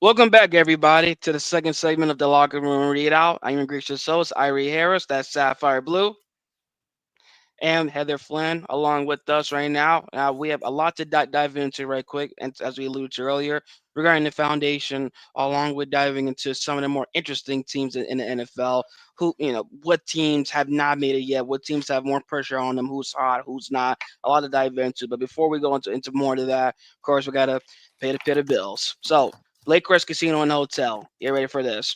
Welcome back, everybody, to the second segment of the Locker Room Readout. I'm your gracious host, Irie Harris. That's Sapphire Blue, and Heather Flynn, along with us right now. We have a lot to dive into right quick, and as we alluded to earlier, regarding the foundation, along with diving into some of the more interesting teams in the NFL. What teams have not made it yet? What teams have more pressure on them? Who's hot? Who's not? A lot to dive into. But before we go into more of that, of course, we gotta pay the bills. So, Lakecrest Casino and Hotel. Get ready for this.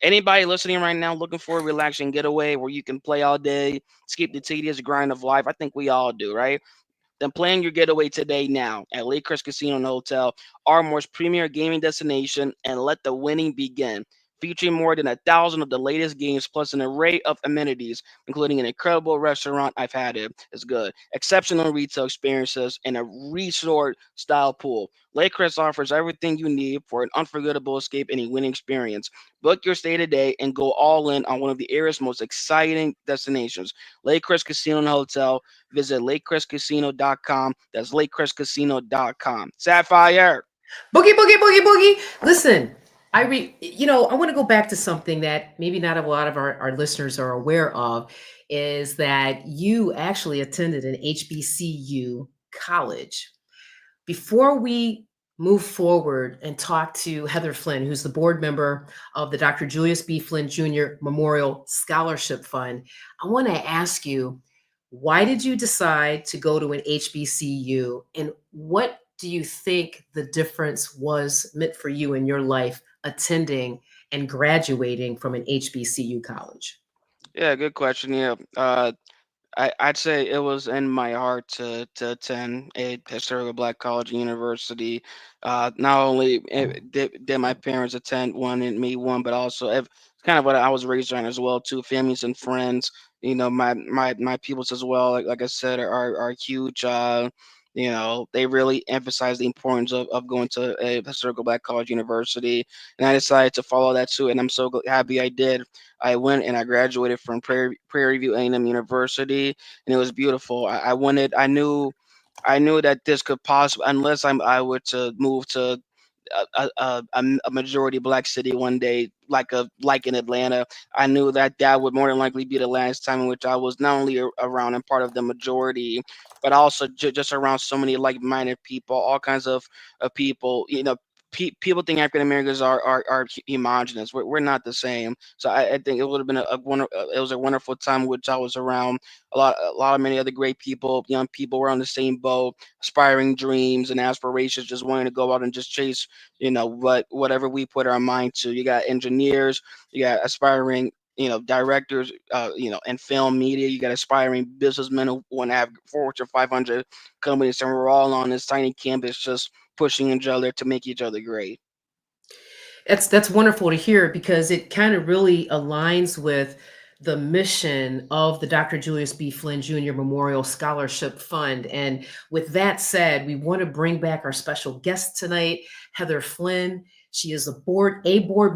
Anybody listening right now looking for a relaxing getaway where you can play all day, skip the tedious grind of life? I think we all do, right? Then plan your getaway today now at Lakecrest Casino and Hotel, Ardmore's premier gaming destination, and let the winning begin. Featuring more than 1,000 of the latest games plus an array of amenities, including an incredible restaurant. I've had it. It's good. Exceptional retail experiences and a resort style pool. Lakecrest offers everything you need for an unforgettable escape and a winning experience. Book your stay today and go all in on one of the area's most exciting destinations. Lakecrest Casino and Hotel. Visit lakecrestcasino.com. That's lakecrestcasino.com. Sapphire. Boogie, boogie, boogie, boogie. Listen, I want to go back to something that maybe not a lot of our listeners are aware of is that you actually attended an HBCU college. Before we move forward and talk to Heather Flynn, who's the board member of the Dr. Julius B. Flynn Jr. Memorial Scholarship Fund, I want to ask you, why did you decide to go to an HBCU, and what do you think the difference was meant for you in your life attending and graduating from an HBCU college? Yeah, good question. Yeah. I'd say it was in my heart to attend a historical black college and university. Not only did my parents attend one and me one, but also it's kind of what I was raised on as well too. Families and friends, my peoples as well. Like I said, are huge. They really emphasize the importance of going to a historical black college university, and I decided to follow that suit, and I'm so happy I did. I went and I graduated from Prairie View A&M University, and it was beautiful. I knew that this could possibly, unless I were to move to a majority black city one day, like in Atlanta, I knew that that would more than likely be the last time in which I was not only around and part of the majority, but also just around so many like-minded people, all kinds of people. People think African Americans are homogenous. We're not the same. So I think it would have been it was a wonderful time which I was around a lot of many other great people. Young people were on the same boat, aspiring dreams and aspirations, just wanting to go out and just chase whatever we put our mind to. You got engineers, you got aspiring directors, in film media. You got aspiring businessmen who want to have Fortune 500 companies, and we're all on this tiny campus just pushing each other to make each other great. That's wonderful to hear because it kind of really aligns with the mission of the Dr. Julius B. Flynn Jr. Memorial Scholarship Fund. And with that said, we want to bring back our special guest tonight, Heather Flynn. She is a board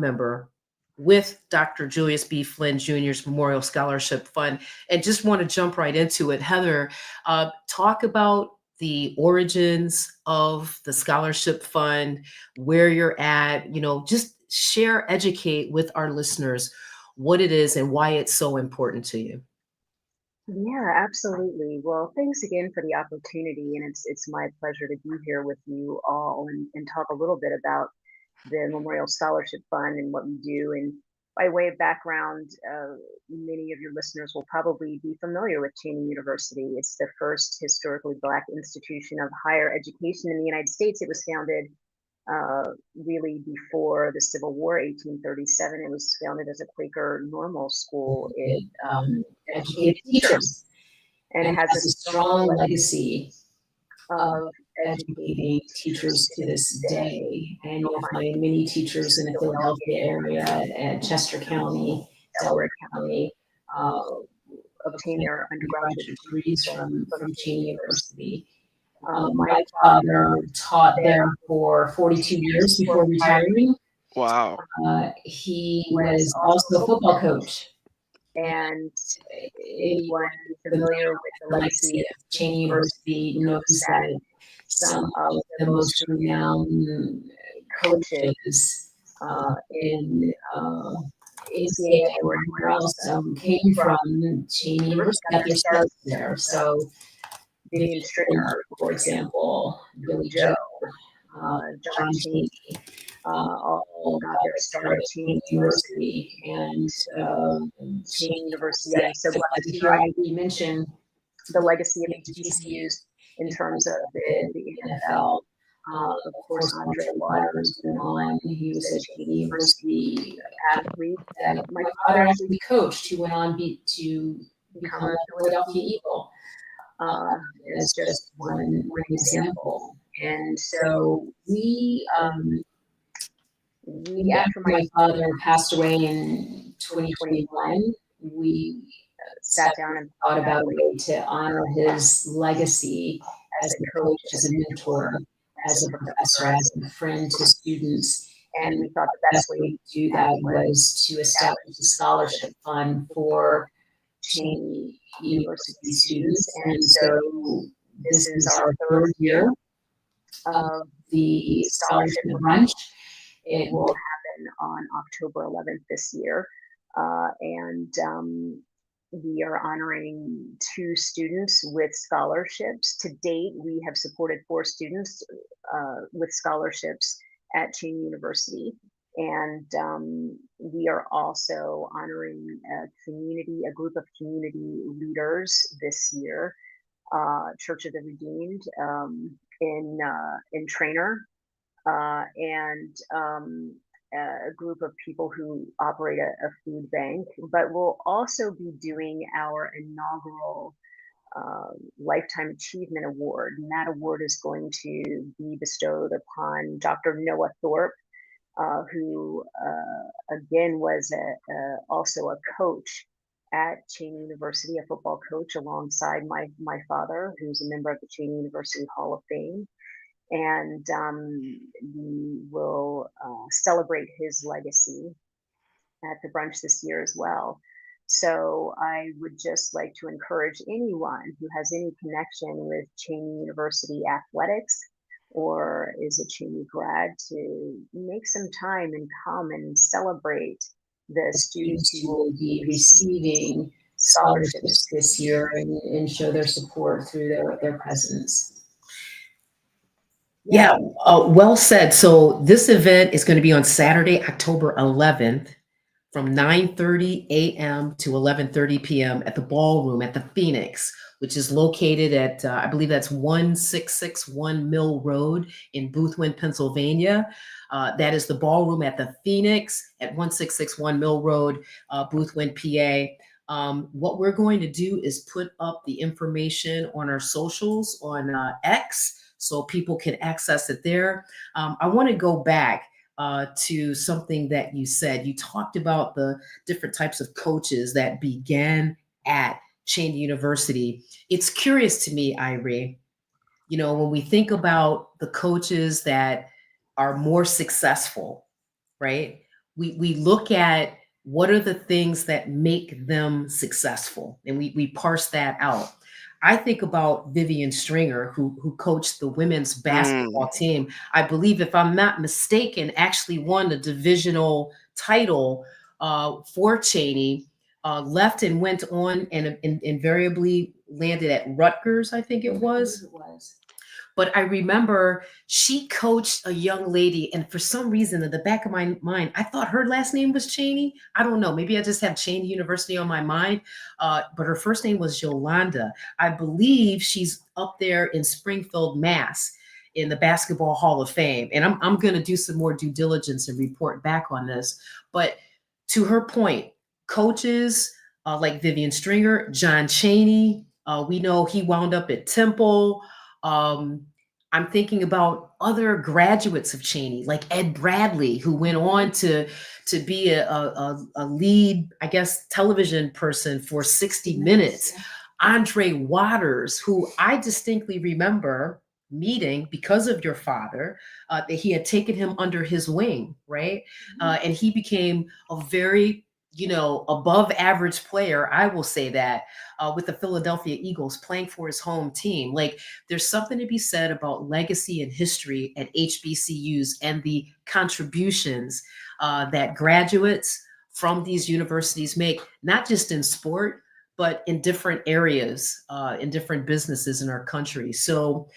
member with Dr. Julius B. Flynn Jr.'s Memorial Scholarship Fund. And just want to jump right into it. Heather, talk about the origins of the scholarship fund, where you're at, just share, educate with our listeners what it is and why it's so important to you. Yeah, absolutely. Well, thanks again for the opportunity, and it's my pleasure to be here with you all and talk a little bit about the Memorial Scholarship Fund and what we do. And by way of background, many of your listeners will probably be familiar with Cheyney University. It's the first historically Black institution of higher education in the United States. It was founded really before the Civil War, 1837. It was founded as a Quaker normal school. It educated teachers, and it And has a has a strong strong legacy legacy of of educating educating teachers teachers to to this this day. day. And And you'll you'll find find many many teachers teachers in in the the Philadelphia Philadelphia area, area, at at Chester Chester County, County, Delaware Delaware County, County, uh, obtain obtained their undergraduate undergraduate degrees degrees from from Cheyney Cheyney University. University. My My father father taught taught there there for for 42 42 years years before before retiring. retiring. Wow. He He was was also a also a football football coach, coach. and anyone Anyone familiar familiar with the with the legacy legacy of of Cheney Cheney University University knows knows that that some some of of the the most most renowned renowned coaches in ACA or anywhere else came from Cheney University, got their starts there. So Vivian Stringer, for example, Billy Joe, John Cheney, all got their start at Cheney University. And Cheney University, I'm so glad to hear you mention the legacy of HBCUs in terms of the NFL. Of course, Andre Waters went on. He was a Cheney University athlete that my father actually coached. He went on to become a Philadelphia Eagle. As just one example. And so we after my father passed away in 2021, we sat down and thought about a way to honor his legacy as a coach, as a mentor, as a professor, as a friend to students. And we thought the best way to do that was to establish a scholarship fund for Cheney University students. And so this is our third year of the scholarship brunch. It will happen on October 11th this year. And we are honoring 2 students with scholarships. To date, we have supported 4 students with scholarships at Cheney University. And we are also honoring a group of community leaders this year, Church of the Redeemed in Trainer, and a group of people who operate a food bank. But we'll also be doing our inaugural Lifetime Achievement Award, and that award is going to be bestowed upon Dr. Noah Thorpe, who again was also a coach at Cheney University, a football coach alongside my father, who's a member of the Cheney University Hall of Fame. And we will celebrate his legacy at the brunch this year as well. So I would just like to encourage anyone who has any connection with Cheney University athletics or is a Cheney grad to make some time and come and celebrate the students who will be receiving scholarships this year and show their support through their presence. Yeah, well said. So this event is going to be on Saturday, October 11th from 9:30 a.m. to 11:30 p.m. at the Ballroom at the Phoenix, which is located at, I believe that's 1661 Mill Road in Boothwyn, Pennsylvania. That is the Ballroom at the Phoenix at 1661 Mill Road, Boothwyn, PA. What we're going to do is put up the information on our socials on X, so people can access it there. I want to go back to something that you said. You talked about the different types of coaches that began at Cheney University. It's curious to me, Irie, when we think about the coaches that are more successful, right? We look at what are the things that make them successful, and we parse that out. I think about Vivian Stringer, who coached the women's basketball team. I believe, if I'm not mistaken, actually won a divisional title for Cheney, left and went on and invariably landed at Rutgers, I think it was. But I remember she coached a young lady, and for some reason, in the back of my mind, I thought her last name was Cheney. I don't know. Maybe I just have Cheney University on my mind. But her first name was Yolanda. I believe she's up there in Springfield, Mass, in the Basketball Hall of Fame. And I'm going to do some more due diligence and report back on this. But to her point, coaches like Vivian Stringer, John Cheney, we know he wound up at Temple. I'm thinking about other graduates of Cheney, like Ed Bradley, who went on to be a lead, I guess, television person for 60 Minutes. Andre Waters, who I distinctly remember meeting because of your father, that he had taken him under his wing, right? And he became a very above average player, I will say that, with the Philadelphia Eagles playing for his home team. Like, there's something to be said about legacy and history at HBCUs and the contributions that graduates from these universities make, not just in sport, but in different areas, in different businesses in our country. So,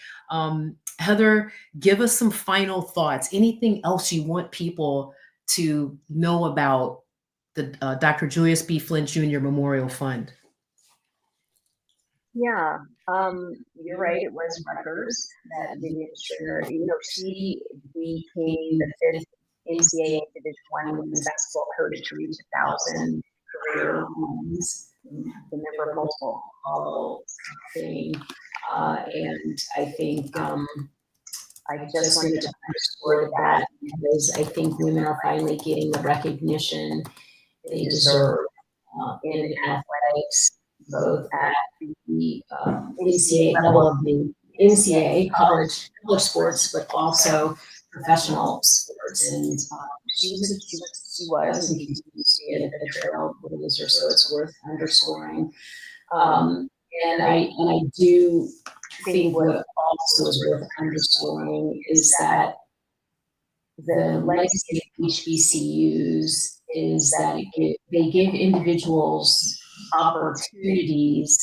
Heather, give us some final thoughts. Anything else you want people to know about the Dr. Julius B. Flint Jr. Memorial Fund? Yeah, you're right. It was Rutgers that Vivian Stringer, she became the fifth NCAA Division I women's basketball coach to reach 1,000 career wins, the member of multiple Hall of Fame. And I think I just wanted to underscore that, because I think women are finally getting the recognition they deserve in athletics, both at the NCAA level of the NCAA college sports, but also professional sports. And she was and continues to be at the trailblazer, so it's worth underscoring. And I do think what also is worth underscoring is that the legacy of HBCUs is that they give individuals opportunities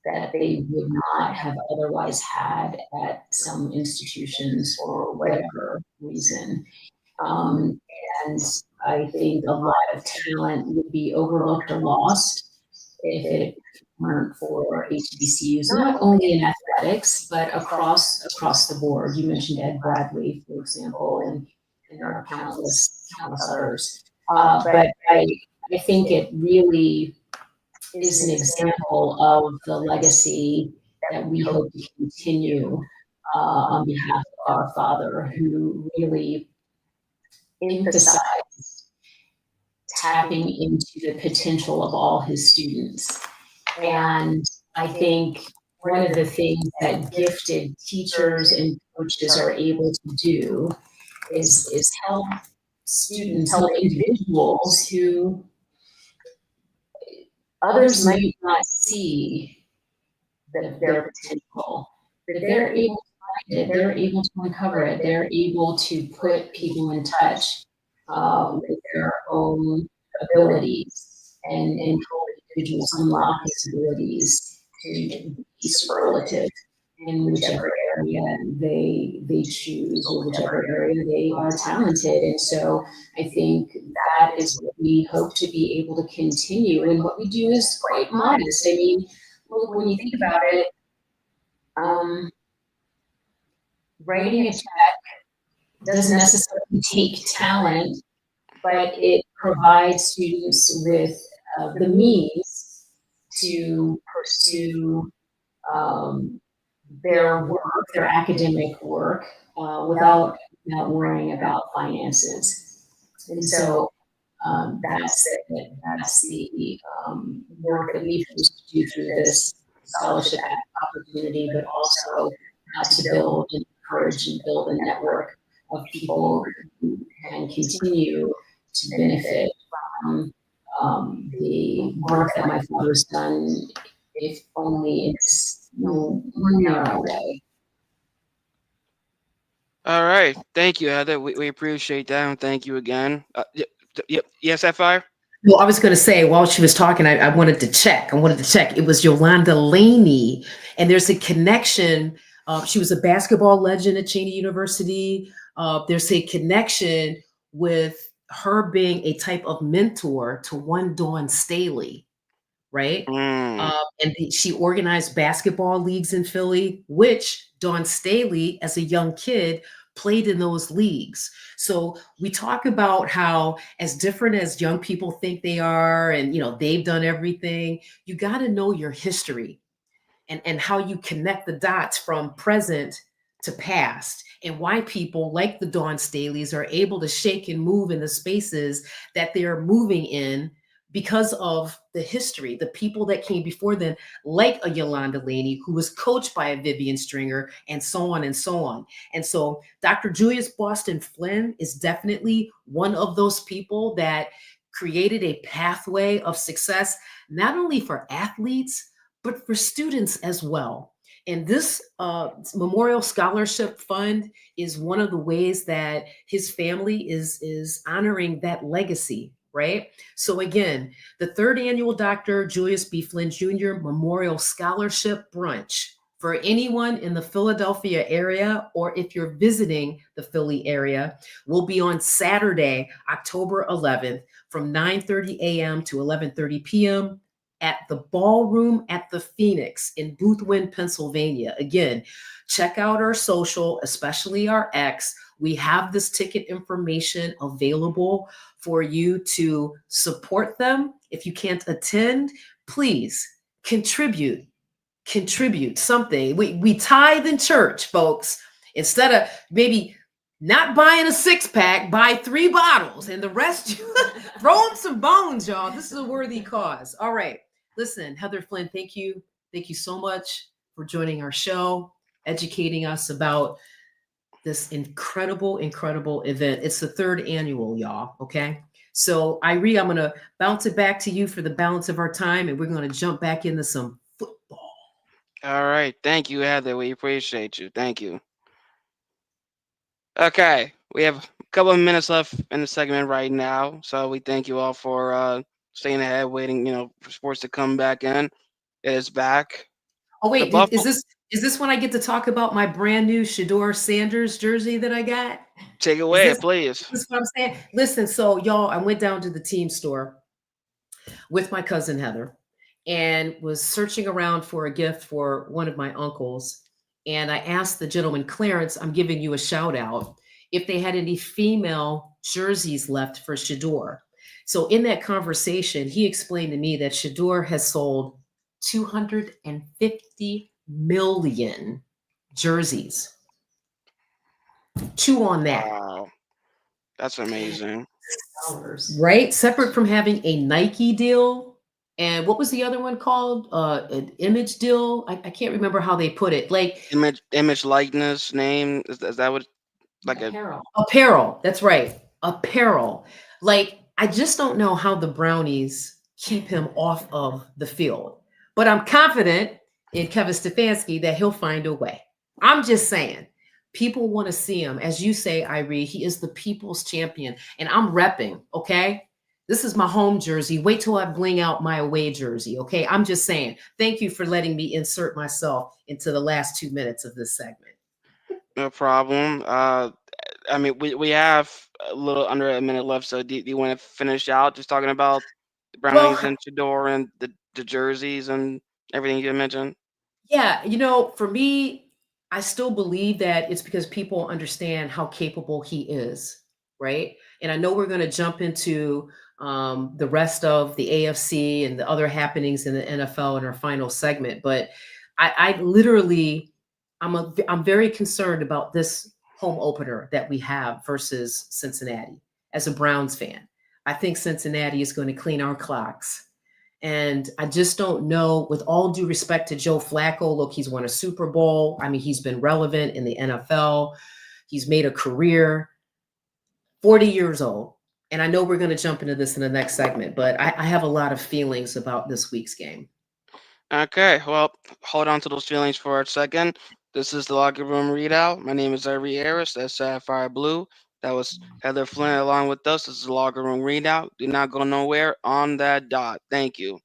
that they would not have otherwise had at some institutions for whatever reason. And I think a lot of talent would be overlooked or lost if it weren't for HBCUs, not only in athletics, but across the board. You mentioned Ed Bradley, for example, and there are countless others. But I think it really is an example of the legacy that we hope to continue on behalf of our father, who really emphasized tapping into the potential of all his students. And I think one of the things that gifted teachers and coaches are able to do is help students, help individuals who others might not see their potential, but they're able to find it, they're able to uncover it, they're able to put people in touch with their own abilities and help individuals unlock these abilities to be superlative in whichever area they choose, or whichever area they are talented. And so I think that is what we hope to be able to continue. And what we do is quite modest. I mean, look, when you think about it, writing a check doesn't necessarily take talent, but it provides students with the means to pursue their work, their academic work, without worrying about finances. And so that's the work that we choose to do through this scholarship opportunity, but also to build and encourage and build a network of people who can continue to benefit from the work that my father's done, if only in this one narrow way. All right. Thank you, Heather. We appreciate that. And thank you again. Yep. Yes, Fire? Well, I was going to say, while she was talking, I wanted to check. It was Yolanda Laney, and there's a connection. She was a basketball legend at Cheney University. There's a connection with her being a type of mentor to one Dawn Staley, right? And she organized basketball leagues in Philly, which Dawn Staley, as a young kid, played in those leagues. So we talk about how, as different as young people think they are, and they've done everything, you got to know your history and how you connect the dots from present to past, and why people like the Dawn Staleys are able to shake and move in the spaces that they're moving in because of the history, the people that came before them, like a Yolanda Laney, who was coached by a Vivian Stringer, and so on and so on. And so Dr. Julius Boston Flynn is definitely one of those people that created a pathway of success, not only for athletes, but for students as well. And this Memorial Scholarship Fund is one of the ways that his family is honoring that legacy, right? So again, the third annual Dr. Julius B. Flynn Jr. Memorial Scholarship Brunch for anyone in the Philadelphia area, or if you're visiting the Philly area, will be on Saturday, October 11th from 9:30 a.m. to 11:30 p.m. at the Ballroom at the Phoenix in Boothwyn, Pennsylvania. Again, check out our social, especially our X. We have this ticket information available for you to support them. If you can't attend, please contribute something. We tithe in church, folks. Instead of maybe not buying a six pack, buy 3 bottles and the rest throw them some bones, y'all. This is a worthy cause. All right. Listen, Heather Flynn, thank you. Thank you so much for joining our show, educating us about this incredible, incredible event. It's the 3rd annual, y'all. Okay. So, Irie, I'm going to bounce it back to you for the balance of our time, and we're going to jump back into some football. All right. Thank you, Heather. We appreciate you. Thank you. Okay. We have a couple of minutes left in the segment right now. So we thank you all for staying ahead, waiting, for sports to come back in. It is back. Oh The wait, Buffalo. is this when I get to talk about my brand new Shador Sanders jersey that I got? Take Is away, this, please. this what I'm saying? Listen, so y'all, I went down to the team store with my cousin Heather and was searching around for a gift for one of my uncles. And I asked the gentleman, Clarence, I'm giving you a shout out, if they had any female jerseys left for Shador. So in that conversation, he explained to me that Shador has sold 250 million jerseys. Chew on that. Wow. That's amazing. Right? Separate from having a Nike deal. And what was the other one called? An image deal. I can't remember how they put it. Like Image likeness name. Is that what like a apparel. That's right. Apparel. Like, I just don't know how the Brownies keep him off of the field. But I'm confident in Kevin Stefanski that he'll find a way. I'm just saying. People want to see him. As you say, Irie, he is the people's champion. And I'm repping, okay? This is my home jersey. Wait till I bling out my away jersey, okay? I'm just saying. Thank you for letting me insert myself into the last 2 minutes of this segment. no problem. I mean, we have a little under a minute left, so do you want to finish out just talking about the Well, Brownies and Shador and the jerseys and everything you mentioned? yeah, for me, I still believe that it's because people understand how capable he is, right? And I know we're going to jump into the rest of the AFC and the other happenings in the NFL in our final segment, but I literally, I'm very concerned about this home opener that we have versus Cincinnati as a Browns fan. I think Cincinnati is going to clean our clocks. And I just don't know, with all due respect to Joe Flacco, look, he's won a Super Bowl. I mean, he's been relevant in the NFL. He's made a career, 40 years old. And I know we're going to jump into this in the next segment, but I have a lot of feelings about this week's game. Okay, well, hold on to those feelings for a second. This is the Locker Room Readout. My name is Irie Harris. That's Sapphire Blue. That was Heather Flynn along with us. This is the Locker Room Readout. Do not go nowhere on that dot. Thank you.